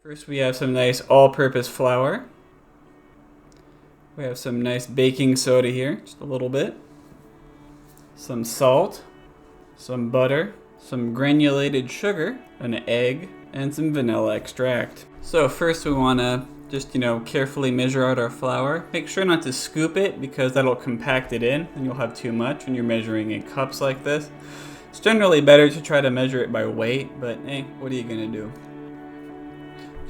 First we have some nice all-purpose flour. We have some nice baking soda here, just a little bit. Some salt, some butter, some granulated sugar, an egg, and some vanilla extract. So first we want to just, carefully measure out our flour. Make sure not to scoop it because that'll compact it in and you'll have too much when you're measuring in cups like this. It's generally better to try to measure it by weight, but hey, what are you gonna do?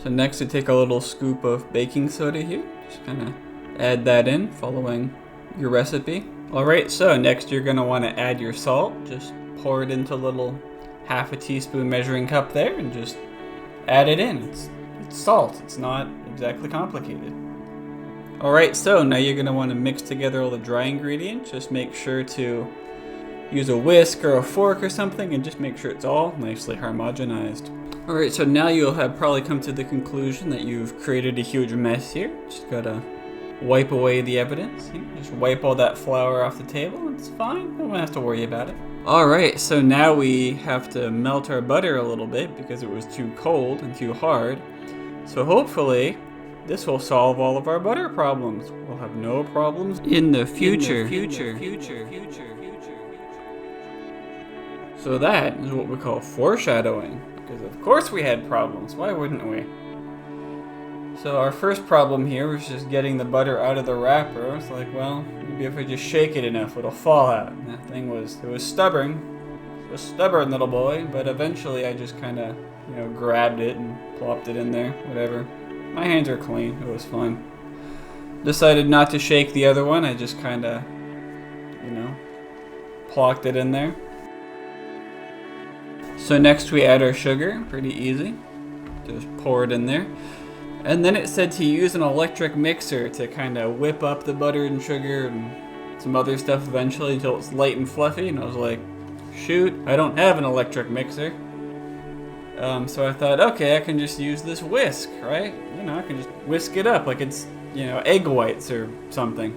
So next, to take a little scoop of baking soda here. Just kind of add that in, following your recipe. Alright, so next you're gonna want to add your salt. Just pour it into a little half a teaspoon measuring cup there and just add it in. It's salt, it's not exactly complicated. Alright, so now you're gonna want to mix together all the dry ingredients. Just make sure to use a whisk or a fork or something and just make sure it's all nicely homogenized. Alright, so now you'll have probably come to the conclusion that you've created a huge mess here. Just gotta wipe away the evidence. Just wipe all that flour off the table. It's fine. No one has to worry about it. Alright, so now we have to melt our butter a little bit because it was too cold and too hard. So hopefully this will solve all of our butter problems. We'll have no problems in the future. So that is what we call foreshadowing. Because of course we had problems. Why wouldn't we? So our first problem here was just getting the butter out of the wrapper. It's like, well, maybe if I just shake it enough, it'll fall out. And that thing was stubborn. It was a stubborn little boy, but eventually I just kind of, grabbed it and plopped it in there, whatever. My hands are clean. It was fun. Decided not to shake the other one. I just kind of, plopped it in there. So next we add our sugar, pretty easy. Just pour it in there. And then it said to use an electric mixer to kind of whip up the butter and sugar and some other stuff eventually until it's light and fluffy. And I was like, shoot, I don't have an electric mixer. So I thought, okay, I can just use this whisk, right? I can just whisk it up like it's, egg whites or something.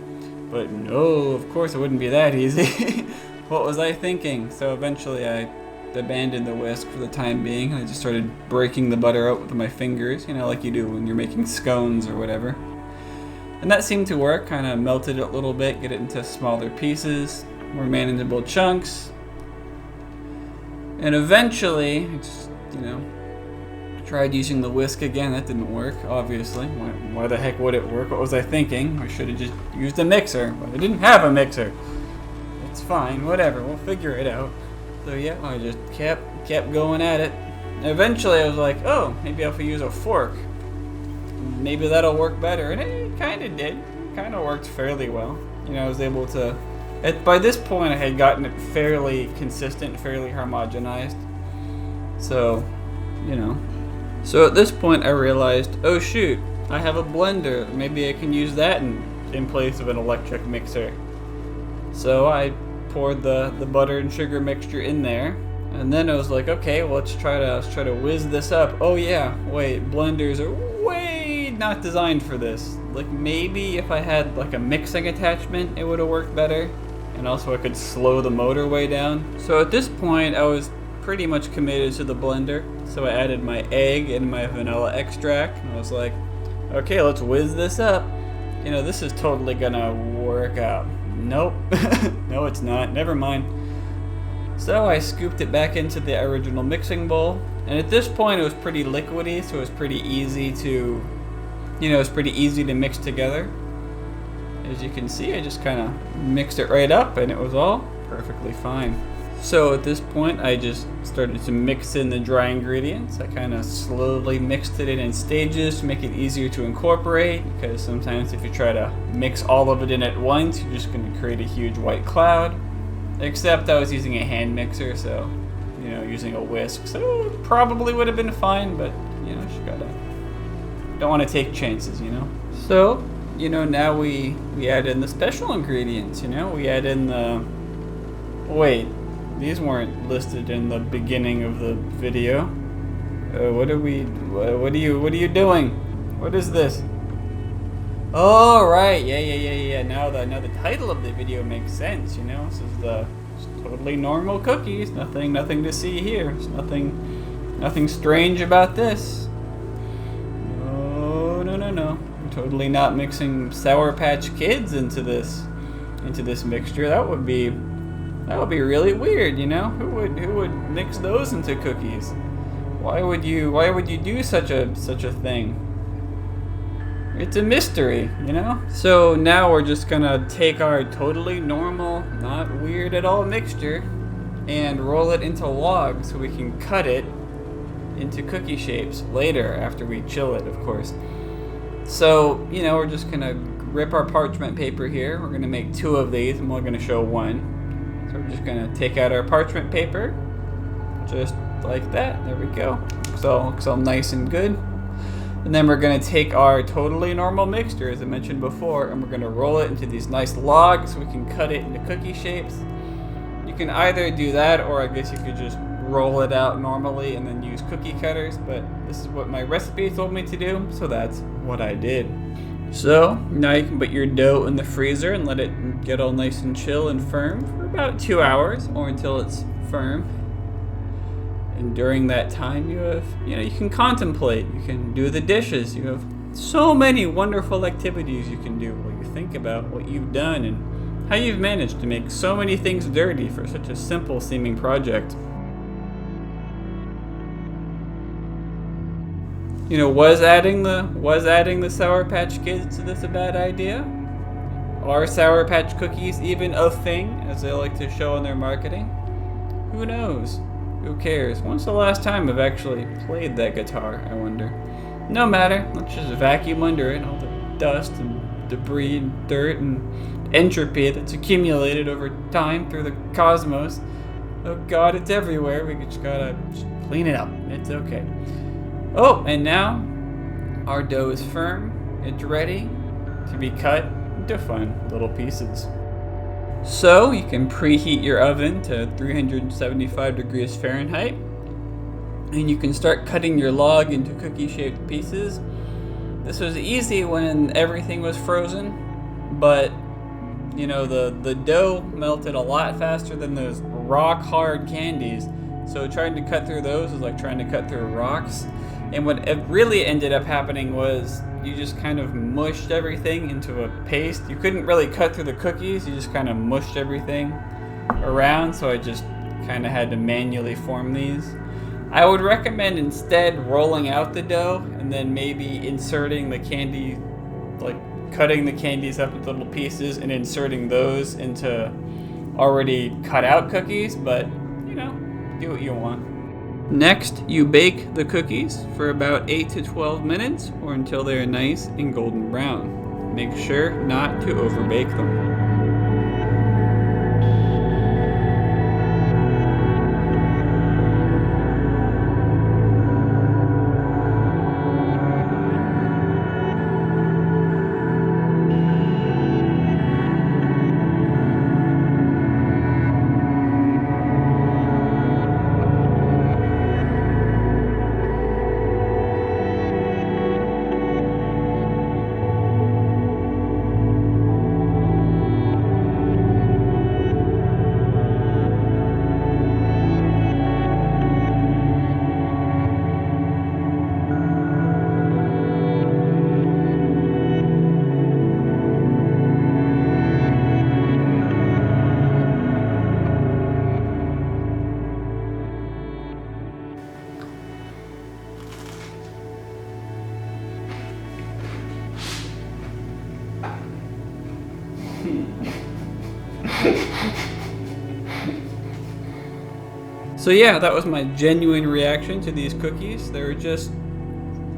But no, of course it wouldn't be that easy. What was I thinking? So eventually I abandoned the whisk for the time being. I just started breaking the butter out with my fingers, like you do when you're making scones or whatever. And that seemed to work, kind of melted it a little bit, get it into smaller pieces, more manageable chunks. And eventually, I just, tried using the whisk again. That didn't work, obviously. Why the heck would it work? What was I thinking? I should have just used a mixer, but I didn't have a mixer. It's fine, whatever, we'll figure it out. So yeah, I just kept going at it. Eventually I was like, oh, maybe I'll use a fork. Maybe that'll work better. And it kind of did. It kind of worked fairly well. I was able to... by this point I had gotten it fairly consistent, fairly homogenized. So, So at this point I realized, oh shoot, I have a blender. Maybe I can use that in place of an electric mixer. So I poured the butter and sugar mixture in there, and then I was like, okay, well, let's try to whiz this up. Oh yeah, wait, blenders are way not designed for this. Like maybe if I had like a mixing attachment, it would have worked better, and also I could slow the motor way down. So at this point, I was pretty much committed to the blender. So I added my egg and my vanilla extract, and I was like, okay, let's whiz this up. This is totally gonna work out. Nope. No, it's not. Never mind. So I scooped it back into the original mixing bowl, and at this point it was pretty liquidy, so it was pretty easy to, mix together. As you can see, I just kind of mixed it right up, and it was all perfectly fine. So at this point, I just started to mix in the dry ingredients. I kind of slowly mixed it in stages to make it easier to incorporate, because sometimes if you try to mix all of it in at once, you're just going to create a huge white cloud. Except I was using a hand mixer, so, using a whisk. So it probably would have been fine, but, just don't want to take chances, So, now we add in the special ingredients, we add in the... Wait. These weren't listed in the beginning of the video. What are you doing? What is this? Oh, right. Yeah. Now the title of the video makes sense, This is the totally normal cookies. Nothing to see here. There's nothing strange about this. no. I'm totally not mixing Sour Patch Kids into this mixture. That would be really weird, you know? Who would mix those into cookies? Why would you do such a thing? It's a mystery, you know? So now we're just gonna take our totally normal, not weird at all mixture and roll it into logs so we can cut it into cookie shapes later after we chill it, of course. So, you know, we're just gonna rip our parchment paper here. We're gonna make 2 of these and we're gonna show 1. So we're just gonna take out our parchment paper, just like that. There we go. Looks all nice and good. And then we're gonna take our totally normal mixture, as I mentioned before, and we're gonna roll it into these nice logs so we can cut it into cookie shapes. You can either do that, or I guess you could just roll it out normally and then use cookie cutters, but this is what my recipe told me to do, so that's what I did. So now you can put your dough in the freezer and let it get all nice and chill and firm for about 2 hours, or until it's firm. And during that time, you can contemplate, you can do the dishes, you have so many wonderful activities you can do while you think about what you've done and how you've managed to make so many things dirty for such a simple seeming project. You know, was adding the Sour Patch Kids to this a bad idea? Are Sour Patch cookies even a thing, as they like to show in their marketing? Who knows? Who cares? When's the last time I've actually played that guitar, I wonder? No matter, let's just vacuum under it all the dust and debris and dirt and entropy that's accumulated over time through the cosmos. Oh god, it's everywhere. We just gotta clean it up. It's okay. Oh, and now our dough is firm. It's ready to be cut into fun little pieces. So you can preheat your oven to 375 degrees Fahrenheit, and you can start cutting your log into cookie-shaped pieces. This was easy when everything was frozen, but you know, the dough melted a lot faster than those rock-hard candies, so trying to cut through those was like trying to cut through rocks. And what it really ended up happening was you just kind of mushed everything into a paste. You couldn't really cut through the cookies, you just kind of mushed everything around, so I just kind of had to manually form these. I would recommend instead rolling out the dough and then maybe inserting the candy, like cutting the candies up into little pieces and inserting those into already cut out cookies, but you know, do what you want. Next, you bake the cookies for about 8 to 12 minutes or until they are nice and golden brown. Make sure not to overbake them. So yeah, that was my genuine reaction to these cookies. They're just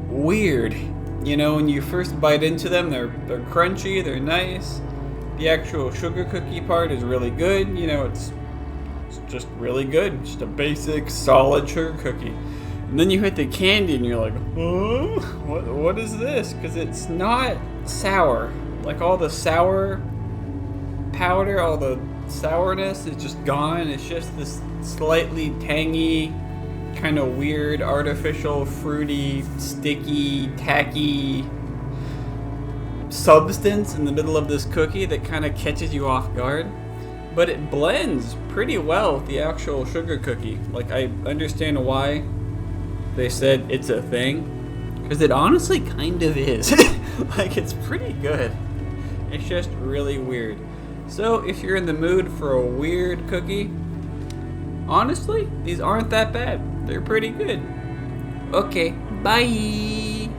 weird. You know, when you first bite into them, they're crunchy, they're nice. The actual sugar cookie part is really good. You know, it's just really good. Just a basic, solid sugar cookie. And then you hit the candy and you're like, oh, what is this? Because it's not sour. Like all the sour powder, all the sourness is just gone. It's just this slightly tangy, kind of weird, artificial, fruity, sticky, tacky substance in the middle of this cookie that kind of catches you off guard. But it blends pretty well with the actual sugar cookie. Like, I understand why they said it's a thing, Because it honestly kind of is. Like, it's pretty good. It's just really weird. So, if you're in the mood for a weird cookie, honestly, these aren't that bad. They're pretty good. Okay, bye!